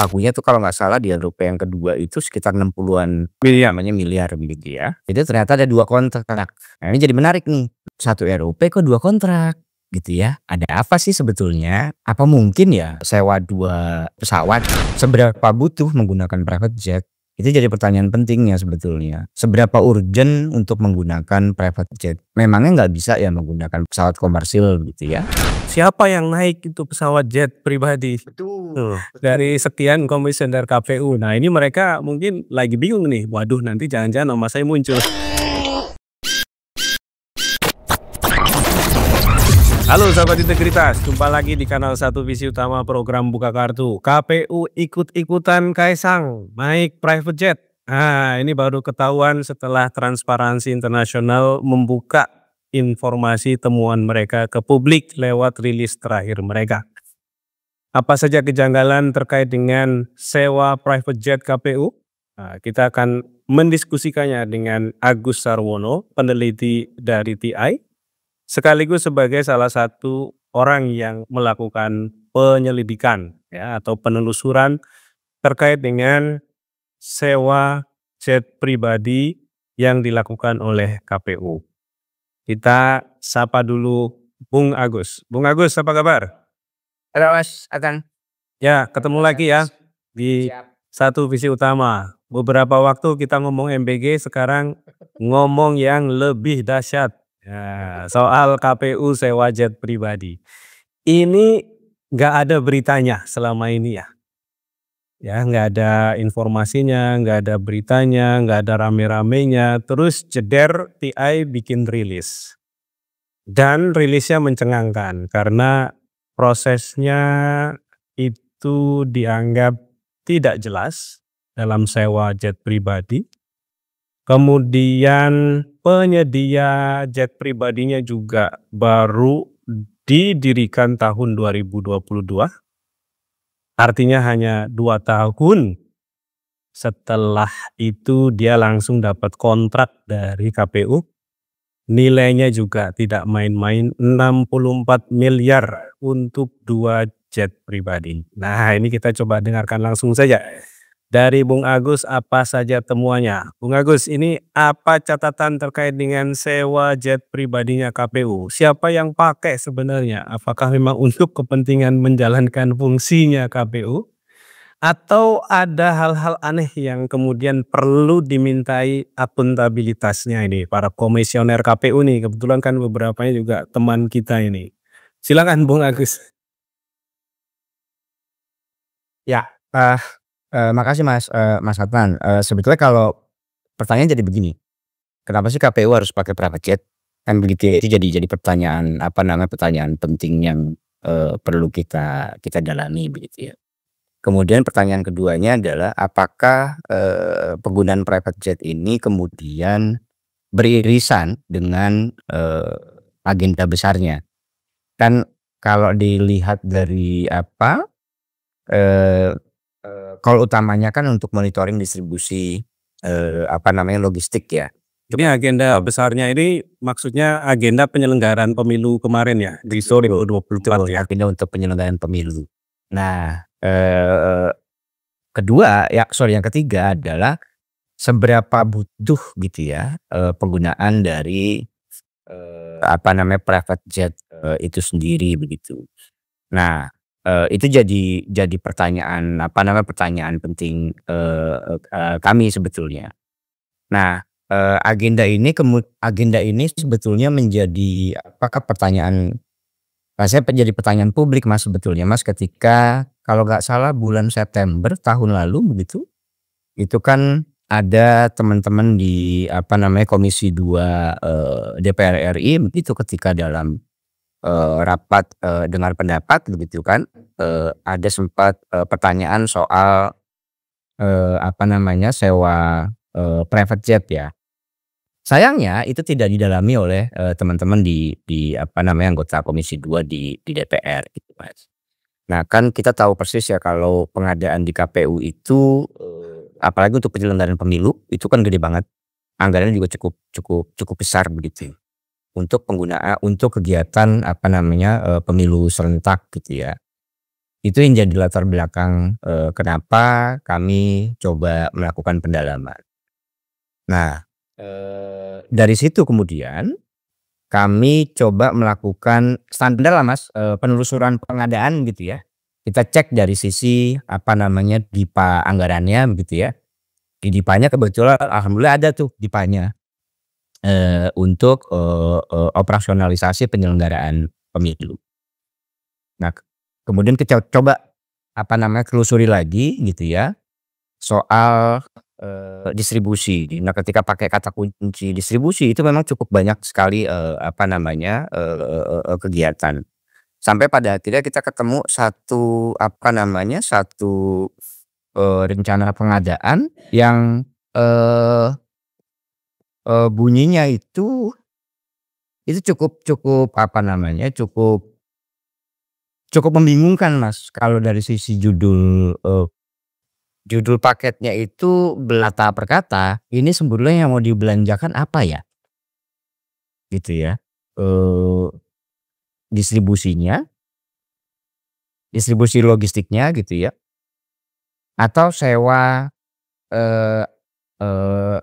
pagunya tuh kalau nggak salah di RUP yang kedua itu sekitar 60-an miliar begitu ya. Itu ternyata ada 2 kontrak. Nah, ini jadi menarik nih. 1 RUP kok 2 kontrak gitu ya. Ada apa sih sebetulnya? Apa mungkin ya sewa 2 pesawat seberapa butuh menggunakan private jet? Itu jadi pertanyaan pentingnya sebetulnya. Seberapa urgent untuk menggunakan private jet? Memangnya nggak bisa ya menggunakan pesawat komersil gitu ya? Siapa yang naik itu pesawat jet pribadi? Betul. Dari sekian komisioner KPU. Nah, ini mereka mungkin lagi bingung nih. Waduh, nanti jangan-jangan nama saya muncul. Halo sahabat integritas, jumpa lagi di kanal Satu Visi Utama program Buka Kartu. KPU ikut-ikutan Kaisang naik private jet. Nah, ini baru ketahuan setelah Transparansi Internasional membuka informasi temuan mereka ke publik lewat rilis terakhir mereka. Apa saja kejanggalan terkait dengan sewa private jet KPU? Nah, kita akan mendiskusikannya dengan Agus Sarwono, peneliti dari TI, sekaligus sebagai salah satu orang yang melakukan penyelidikan ya atau penelusuran terkait dengan sewa jet pribadi yang dilakukan oleh KPU. Kita sapa dulu Bung Agus. Bung Agus, apa kabar? Halo Mas Atan. Ya, ketemu lagi ya di Satu Visi Utama. Beberapa waktu kita ngomong MBG, sekarang ngomong yang lebih dahsyat. Ya, soal KPU sewa jet pribadi. Ini nggak ada beritanya selama ini ya. Ya, nggak ada informasinya, nggak ada beritanya, nggak ada rame-ramenya. Terus jeder TI bikin rilis. Dan rilisnya mencengangkan karena prosesnya itu dianggap tidak jelas dalam sewa jet pribadi. Kemudian penyedia jet pribadinya juga baru didirikan tahun 2022. Artinya hanya 2 tahun setelah itu dia langsung dapat kontrak dari KPU. Nilainya juga tidak main-main, 64 miliar untuk 2 jet pribadi. Nah, ini kita coba dengarkan langsung saja. Dari Bung Agus apa saja temuannya? Bung Agus, ini apa catatan terkait dengan sewa jet pribadinya KPU? Siapa yang pakai sebenarnya? Apakah memang untuk kepentingan menjalankan fungsinya KPU? Atau ada hal-hal aneh yang kemudian perlu dimintai akuntabilitasnya ini para komisioner KPU nih? Kebetulan kan beberapanya juga teman kita ini. Silakan Bung Agus. Ya, makasih Mas Adnan. Sebetulnya kalau pertanyaan jadi begini, kenapa sih KPU harus pakai private jet? Kan begitu ya, itu jadi pertanyaan pertanyaan penting yang perlu kita dalami begitu ya. Kemudian pertanyaan keduanya adalah apakah penggunaan private jet ini kemudian beririsan dengan agenda besarnya? Kan kalau dilihat dari call utamanya kan untuk monitoring distribusi logistik ya. Ini agenda besarnya ini maksudnya agenda penyelenggaraan pemilu kemarin ya di 2024 ya. Agenda untuk penyelenggaraan pemilu. Nah, yang ketiga adalah seberapa butuh gitu ya penggunaan dari private jet itu sendiri begitu. Nah, itu jadi pertanyaan pertanyaan penting kami sebetulnya. Nah, agenda ini sebetulnya menjadi menjadi pertanyaan publik Mas sebetulnya Mas, ketika kalau nggak salah bulan September tahun lalu begitu, itu kan ada teman-teman di Komisi 2 DPR RI begitu, ketika dalam rapat dengar pendapat begitu kan, ada sempat pertanyaan soal sewa private jet ya. Sayangnya itu tidak didalami oleh teman-teman di anggota Komisi 2 di DPR gitu Mas. Nah, kan kita tahu persis ya kalau pengadaan di KPU itu apalagi untuk penyelenggaraan pemilu itu kan gede banget. Anggarannya juga cukup besar begitu. Untuk kegiatan pemilu serentak gitu ya. Itu yang jadi latar belakang, kenapa kami coba melakukan pendalaman. Nah, dari situ kemudian kami coba melakukan standar lah Mas, penelusuran pengadaan gitu ya. Kita cek dari sisi apa namanya, DIPA anggarannya begitu ya. Di DIPA-nya kebetulan alhamdulillah ada tuh DIPA-nya, untuk, operasionalisasi penyelenggaraan pemilu. Nah, kemudian kita coba apa namanya, telusuri lagi gitu ya, soal, distribusi. Nah, ketika pakai kata kunci distribusi itu memang cukup banyak sekali, apa namanya, kegiatan. Sampai pada akhirnya kita ketemu satu, apa namanya, satu, rencana pengadaan yang, eee bunyinya itu cukup cukup, apa namanya, cukup cukup membingungkan Mas, kalau dari sisi judul, judul paketnya itu belata per kata, ini sebetulnya yang mau dibelanjakan apa ya? Gitu ya. Eee, distribusinya, distribusi logistiknya gitu ya, atau sewa, eee eee,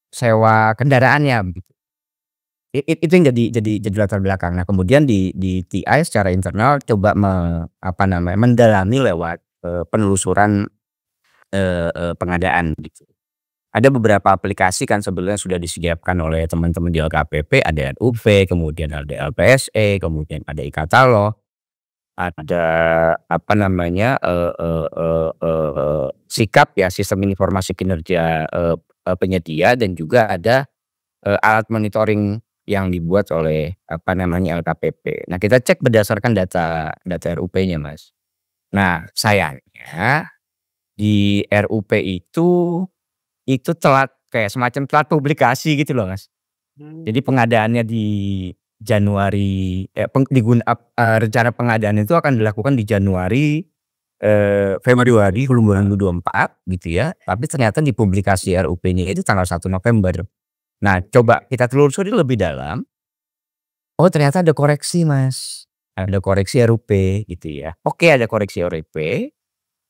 sewa kendaraannya begitu. Itu yang jadi latar belakang. Nah, kemudian di TI secara internal coba apa namanya, mendalami lewat, penelusuran, pengadaan gitu. Ada beberapa aplikasi kan sebenarnya sudah disiapkan oleh teman-teman di LKPP, ada RUP, kemudian ada LPSE, kemudian ada e-Katalog, ada apa namanya, SIKAP ya, Sistem Informasi Kinerja, Penyedia, dan juga ada, alat monitoring yang dibuat oleh apa namanya, LKPP. Nah, kita cek berdasarkan data data RUP-nya Mas. Nah, sayangnya di RUP itu telat, kayak semacam telat publikasi gitu loh, Mas. Jadi pengadaannya di Januari, rencana pengadaan itu akan dilakukan di Januari, Februari 2024 gitu ya, tapi ternyata di publikasi RUP-nya itu tanggal 1 November. Nah, coba kita telusuri lebih dalam, oh ternyata ada koreksi Mas, ada koreksi RUP gitu ya. Oke, ada koreksi RUP.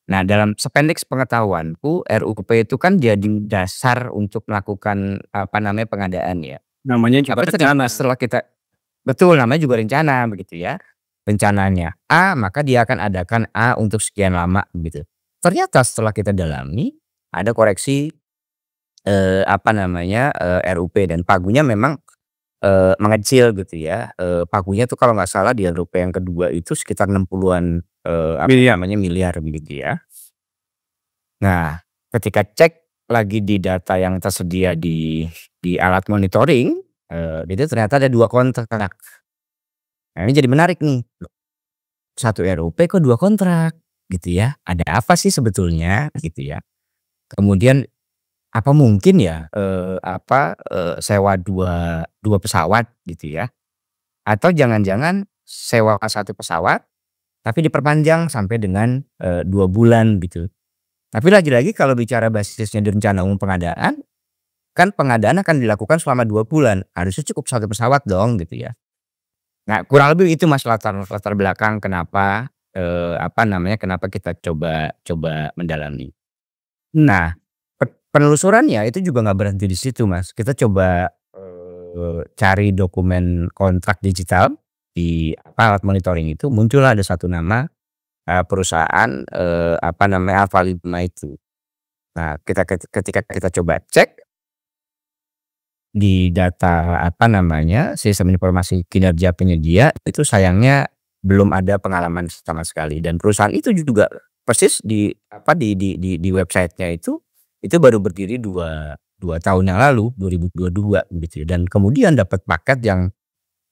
Nah, dalam sependek sepengetahuanku, RUP itu kan jadi dasar untuk melakukan, apa namanya, pengadaan ya. Namanya juga Tapi ternyata rencana. setelah kita, betul, namanya juga rencana begitu ya. Rencananya A, maka dia akan adakan A untuk sekian lama gitu. Ternyata setelah kita dalami, ada koreksi, apa namanya, RUP, dan pagunya memang, mengecil gitu ya. Pagunya tuh kalau nggak salah di RUP yang kedua itu sekitar 60-an, apa Miliar. namanya, miliar begitu ya. Nah, ketika cek lagi di data yang tersedia di alat monitoring, itu ternyata ada 2 kontrak. Nah, ini jadi menarik nih, loh, 1 RUP kok 2 kontrak gitu ya, ada apa sih sebetulnya gitu ya. Kemudian apa mungkin ya, sewa dua pesawat gitu ya, atau jangan-jangan sewa 1 pesawat tapi diperpanjang sampai dengan, 2 bulan gitu. Tapi lagi-lagi kalau bicara basisnya di rencana umum pengadaan, kan pengadaan akan dilakukan selama 2 bulan, harusnya cukup 1 pesawat dong gitu ya. Nah, kurang lebih itu Mas, latar latar belakang kenapa, apa namanya, kenapa kita coba coba mendalami. Nah, penelusurannya itu juga nggak berhenti di situ Mas, kita coba, cari dokumen kontrak digital di apa, alat monitoring itu, muncullah ada satu nama, perusahaan, apa namanya, Alfa 5 itu. Nah, ketika kita coba cek di data, apa namanya, Sistem Informasi Kinerja Penyedia, itu sayangnya belum ada pengalaman sama sekali, dan perusahaan itu juga persis di apa, di website-nya itu baru berdiri 2 tahun yang lalu, 2022 gitu ya, dan kemudian dapat paket yang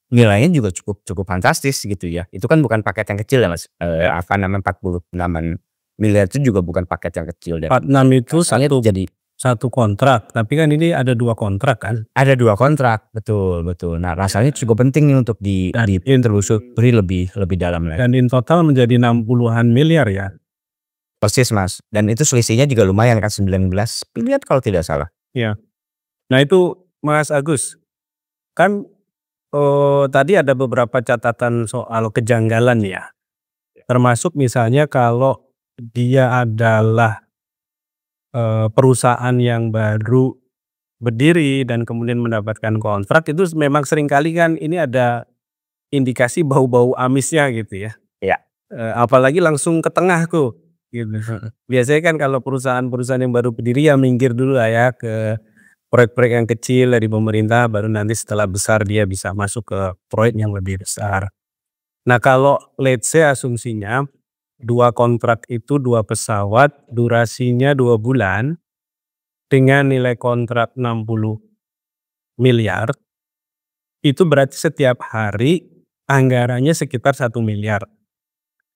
nilainya juga cukup cukup fantastis gitu ya. Itu kan bukan paket yang kecil ya Mas, apa namanya, 46 miliar itu juga bukan paket yang kecil, dan 46 itu rasanya jadi satu kontrak, tapi kan ini ada 2 kontrak kan? ada 2 kontrak, betul betul. Nah, rasanya cukup penting nih untuk Dan ditelusuri lebih lebih dalam lagi. Dan in total menjadi 60-an miliar ya? Persis Mas, dan itu selisihnya juga lumayan kan, 19 miliar kalau tidak salah. Iya. Nah itu Mas Agus, kan, tadi ada beberapa catatan soal kejanggalan ya. Termasuk misalnya kalau dia adalah, perusahaan yang baru berdiri dan kemudian mendapatkan kontrak itu memang seringkali kan ini ada indikasi bau-bau amisnya gitu ya. Iya. Apalagi langsung ke tengah tuh, gitu. Biasanya kan kalau perusahaan-perusahaan yang baru berdiri ya minggir dulu lah ya ke proyek-proyek yang kecil dari pemerintah, baru nanti setelah besar dia bisa masuk ke proyek yang lebih besar. Nah kalau let's say asumsinya 2 kontrak itu 2 pesawat, durasinya 2 bulan, dengan nilai kontrak 60 miliar, itu berarti setiap hari anggarannya sekitar 1 miliar.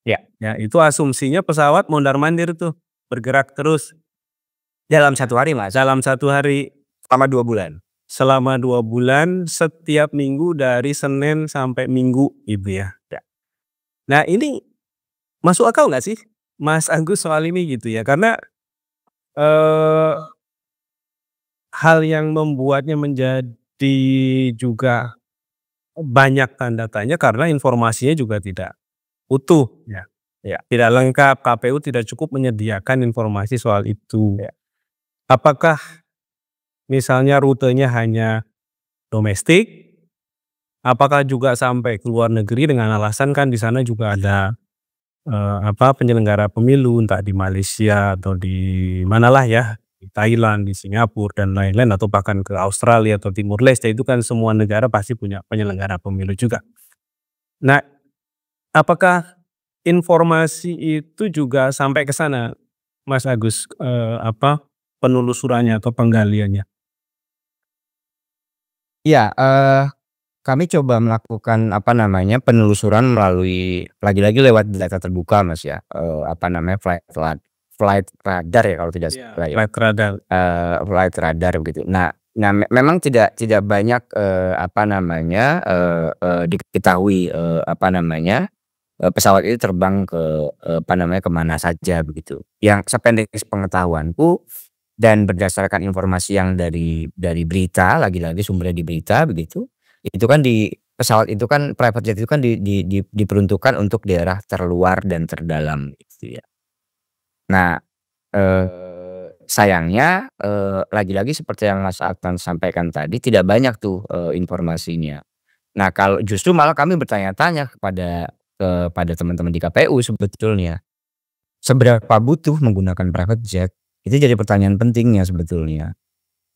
Ya. Ya itu asumsinya pesawat mondar-mandir tuh, bergerak terus Dalam 1 hari, Mas? dalam 1 hari. Selama 2 bulan? Selama 2 bulan setiap minggu dari Senin sampai Minggu gitu ya. Ya. Nah ini masuk akal nggak sih Mas Agus soal ini gitu ya? Karena, eee, hal yang membuatnya menjadi juga banyak tanda tanya karena informasinya juga tidak utuh ya. Ya. Tidak lengkap, KPU tidak cukup menyediakan informasi soal itu. Ya. Apakah misalnya rutenya hanya domestik? Apakah juga sampai ke luar negeri dengan alasan kan di sana juga ada, penyelenggara pemilu entah di Malaysia atau di manalah ya, di Thailand, di Singapura dan lain-lain atau bahkan ke Australia atau Timur Leste itu kan semua negara pasti punya penyelenggara pemilu juga. Nah, apakah informasi itu juga sampai ke sana Mas Agus, penelusurannya atau penggaliannya? Iya, kami coba melakukan penelusuran melalui lagi-lagi lewat data terbuka, Mas, ya, flight radar ya kalau tidak salah ya. Flight radar. Flight radar begitu. Nah memang tidak banyak, diketahui, pesawat itu terbang ke, kemana saja begitu. Yang sependek pengetahuanku dan berdasarkan informasi yang dari berita, lagi-lagi sumbernya di berita begitu, itu kan pesawat itu kan private jet itu kan diperuntukkan untuk daerah terluar dan terdalam gitu ya. Nah, sayangnya, lagi-lagi seperti yang Mas Adnan sampaikan tadi tidak banyak tuh, informasinya. Nah kalau justru malah kami bertanya-tanya kepada teman-teman di KPU sebetulnya, seberapa butuh menggunakan private jet? Itu jadi pertanyaan pentingnya sebetulnya.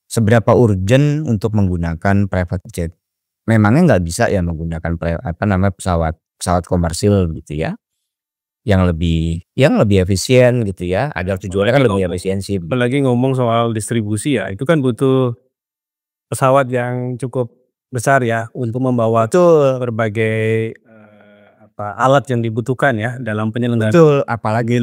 Seberapa urgent untuk menggunakan private jet? Memangnya nggak bisa ya menggunakan pesawat komersil gitu ya, yang lebih efisien gitu ya, agar tujuannya kan lebih efisiensi. Apalagi ngomong soal distribusi ya, itu kan butuh pesawat yang cukup besar ya untuk membawa berbagai, alat yang dibutuhkan ya dalam penyelenggaraan. Apalagi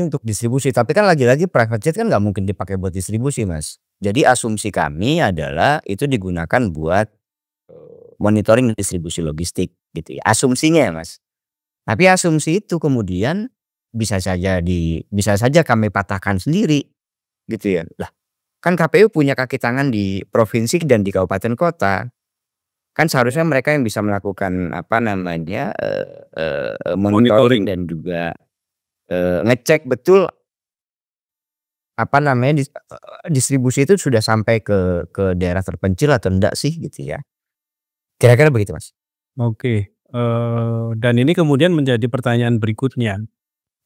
untuk distribusi. Tapi kan lagi-lagi private jet kan nggak mungkin dipakai buat distribusi, Mas. Jadi asumsi kami adalah itu digunakan buat, monitoring distribusi logistik gitu ya, asumsinya ya, Mas. Tapi asumsi itu kemudian bisa saja kami patahkan sendiri gitu ya. Lah, kan KPU punya kaki tangan di provinsi dan di kabupaten kota. Kan seharusnya mereka yang bisa melakukan monitoring dan juga, ngecek betul distribusi itu sudah sampai ke daerah terpencil atau enggak sih gitu ya. Kira-kira begitu, Mas. Oke, dan ini kemudian menjadi pertanyaan berikutnya.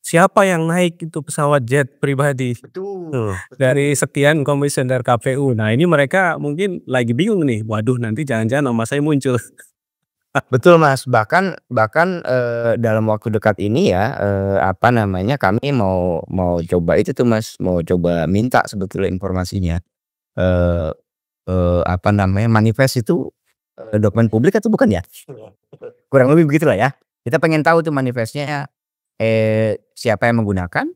Siapa yang naik itu pesawat jet pribadi? Betul. Dari sekian komisioner KPU. Nah ini mereka mungkin lagi bingung nih, waduh nanti jangan-jangan nama saya muncul. Betul, Mas. Bahkan, dalam waktu dekat ini ya, kami mau coba itu tuh, Mas, mau coba minta sebetulnya informasinya. Manifest itu, dokumen publik atau bukan ya? Kurang lebih begitulah ya. Kita pengen tahu tuh manifestnya, siapa yang menggunakan,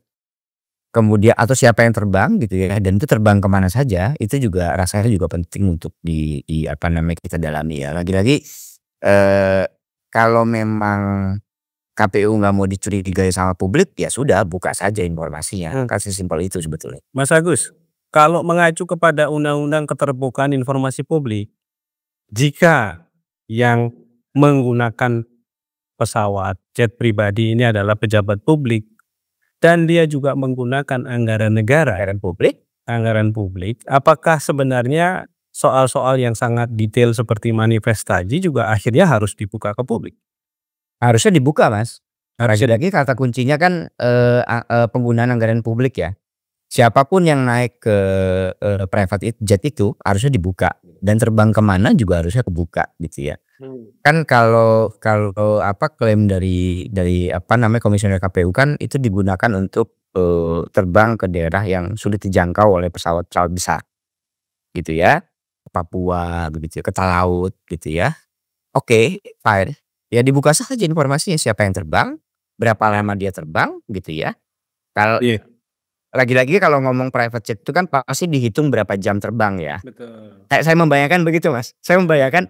kemudian atau siapa yang terbang gitu ya, dan itu terbang kemana saja, itu juga rasanya juga penting untuk kita dalami ya. Lagi-lagi, kalau memang KPU nggak mau dicurigai sama publik, ya sudah buka saja informasinya, kan sesimpel itu sebetulnya. Mas Agus, kalau mengacu kepada Undang-Undang Keterbukaan Informasi Publik, jika yang menggunakan pesawat jet pribadi ini adalah pejabat publik dan dia juga menggunakan anggaran negara, anggaran publik, apakah sebenarnya soal-soal yang sangat detail seperti manifest tadi juga akhirnya harus dibuka ke publik? Harusnya dibuka, Mas. Harusnya Lagi-lagi kata kuncinya kan, penggunaan anggaran publik ya. Siapapun yang naik ke, private jet itu harusnya dibuka dan terbang kemana juga harusnya kebuka gitu ya. Kan kalau klaim dari komisioner KPU kan itu digunakan untuk, terbang ke daerah yang sulit dijangkau oleh pesawat-pesawat besar, gitu ya. Ke Papua begitu ya, ke Talaut gitu ya. Oke, fine. Ya dibuka saja informasinya siapa yang terbang, berapa lama dia terbang gitu ya. Kalau Iya, lagi-lagi kalau ngomong private jet itu kan pasti dihitung berapa jam terbang ya. betul. Saya membayangkan begitu, Mas. Saya membayangkan,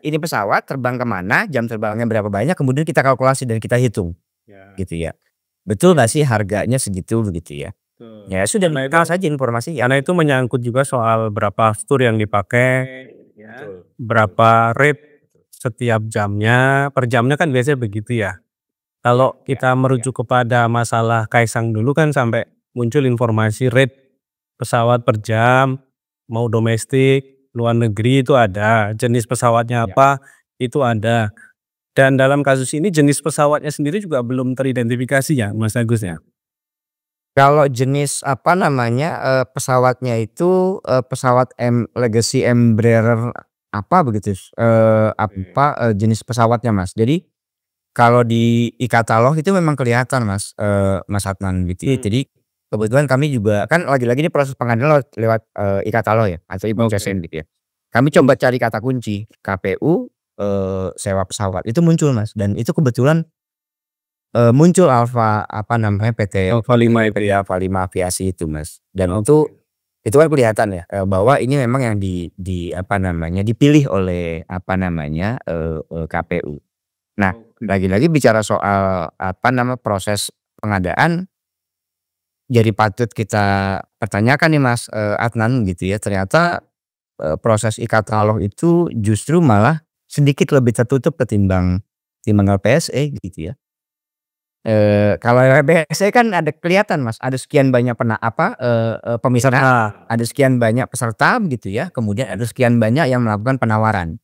ini pesawat terbang kemana, jam terbangnya berapa banyak, kemudian kita kalkulasi dan kita hitung, Ya, gitu ya. Betul nggak sih harganya segitu begitu ya? betul. Ya sudah Karena dibuka saja informasi ya. Karena itu menyangkut juga soal berapa fitur yang dipakai, Betul. berapa rate setiap jamnya, per jamnya kan biasanya begitu ya. Kalau kita merujuk kepada masalah Kaisang dulu kan sampai muncul informasi rate pesawat per jam, mau domestik, luar negeri itu ada, jenis pesawatnya Ya. apa, itu ada. Dan dalam kasus ini jenis pesawatnya sendiri juga belum teridentifikasi ya, Mas Agus ya? Kalau jenis pesawatnya itu, pesawat Legacy Embraer apa begitu, jenis pesawatnya, Mas. Jadi kalau di e-katalog itu memang kelihatan, Mas, Mas Adnan gitu ya. Jadi kebetulan kami juga kan lagi-lagi ini proses pengadilan lewat, e-katalog ya atau e-processing gitu ya. Kami coba cari kata kunci KPU, sewa pesawat itu muncul, Mas, dan itu kebetulan, muncul PT Alfa 5 itu ya? Alfa 5 Aviasi itu, Mas. Dan itu kan kelihatan ya, bahwa ini memang yang dipilih oleh KPU. Nah, lagi-lagi bicara soal proses pengadaan, jadi patut kita pertanyakan nih, Mas, Adnan gitu ya. Ternyata, proses e-katalog itu justru malah sedikit lebih tertutup ketimbang LPSE gitu ya. Kalau LPSE kan ada kelihatan, Mas, ada sekian banyak pemesanan, ada sekian banyak peserta gitu ya, kemudian ada sekian banyak yang melakukan penawaran.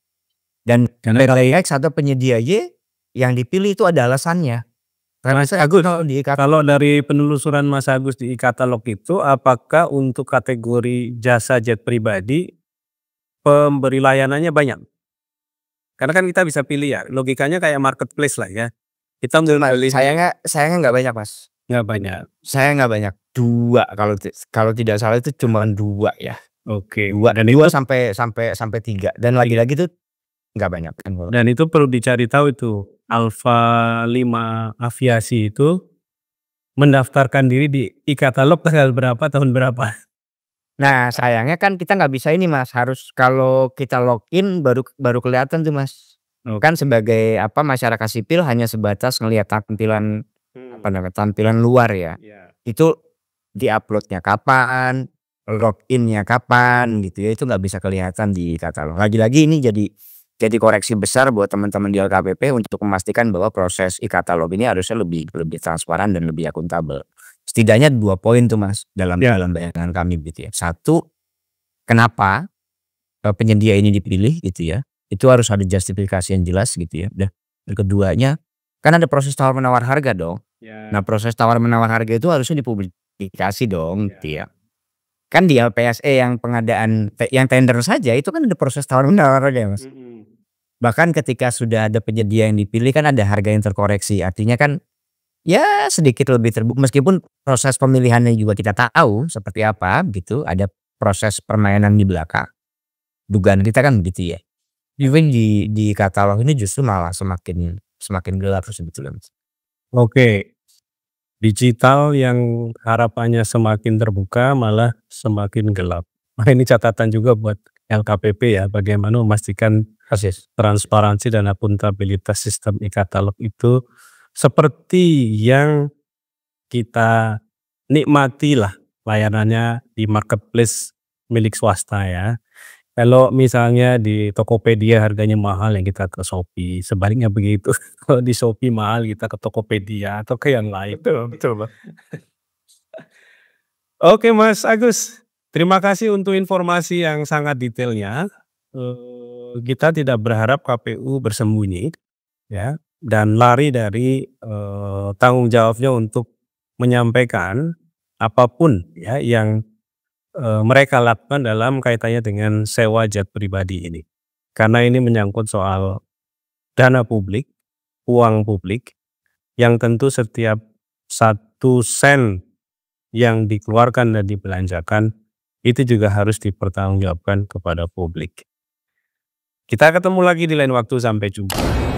Dan PT X atau penyedia Y yang dipilih itu ada alasannya. Mas Agus, kalau dari penelusuran Mas Agus di e-katalog itu, apakah untuk kategori jasa jet pribadi, pemberi layanannya banyak? Karena kan kita bisa pilih ya, logikanya kayak marketplace lah ya. Kita memilih Sayangnya nggak banyak, Mas. nggak banyak. Saya nggak banyak, 2 kalau tidak salah itu cuman 2 ya. Oke. 2 Dan 2 itu sampai 3 dan lagi-lagi tuh nggak banyak kan kalau. dan itu perlu dicari tahu itu, Alfa 5 Aviasi itu mendaftarkan diri di e-katalog tanggal berapa, tahun berapa? Nah, sayangnya kan kita nggak bisa ini, Mas, harus kalau kita login baru kelihatan tuh, Mas. Kan sebagai masyarakat sipil hanya sebatas ngelihat tampilan tampilan luar ya. Itu di-upload-nya kapan, login-nya kapan gitu ya, itu nggak bisa kelihatan di katalog. Lagi-lagi ini jadi koreksi besar buat teman-teman di LKPP untuk memastikan bahwa proses e-katalog ini harusnya lebih transparan dan lebih akuntabel. Setidaknya 2 poin tuh, Mas, dalam bayangan kami gitu ya. 1, kenapa, penyedia ini dipilih gitu ya, itu harus ada justifikasi yang jelas gitu ya. Dan keduanya, kan ada proses tawar-menawar harga dong. Nah, proses tawar-menawar harga itu harusnya dipublikasi dong gitu ya. Kan di LPSE yang pengadaan yang tender saja itu kan ada proses tawar-menawar harga, Mas. Bahkan ketika sudah ada penyedia yang dipilih kan ada harga yang terkoreksi. Artinya kan ya sedikit lebih meskipun proses pemilihannya juga kita tahu seperti apa gitu, ada proses permainan di belakang. Dugaan kita kan begitu ya. Even di katalog ini justru malah semakin gelap sebetulnya, Mas. Oke. Digital yang harapannya semakin terbuka malah semakin gelap. Nah, ini catatan juga buat LKPP ya, bagaimana memastikan transparansi dan akuntabilitas sistem e-katalog itu seperti yang kita nikmati lah layanannya di marketplace milik swasta ya. Kalau misalnya di Tokopedia harganya mahal yang kita ke Shopee, sebaliknya begitu. Kalau di Shopee mahal kita ke Tokopedia atau ke yang lain. Betul betul, Bang. Oke Mas Agus, terima kasih untuk informasi yang sangat detailnya. Kita tidak berharap KPU bersembunyi ya dan lari dari tanggung jawabnya untuk menyampaikan apapun ya yang mereka lakukan dalam kaitannya dengan sewa jet pribadi ini. Karena ini menyangkut soal dana publik, uang publik yang tentu setiap 1 sen yang dikeluarkan dan dibelanjakan itu juga harus dipertanggungjawabkan kepada publik. Kita ketemu lagi di lain waktu, sampai jumpa.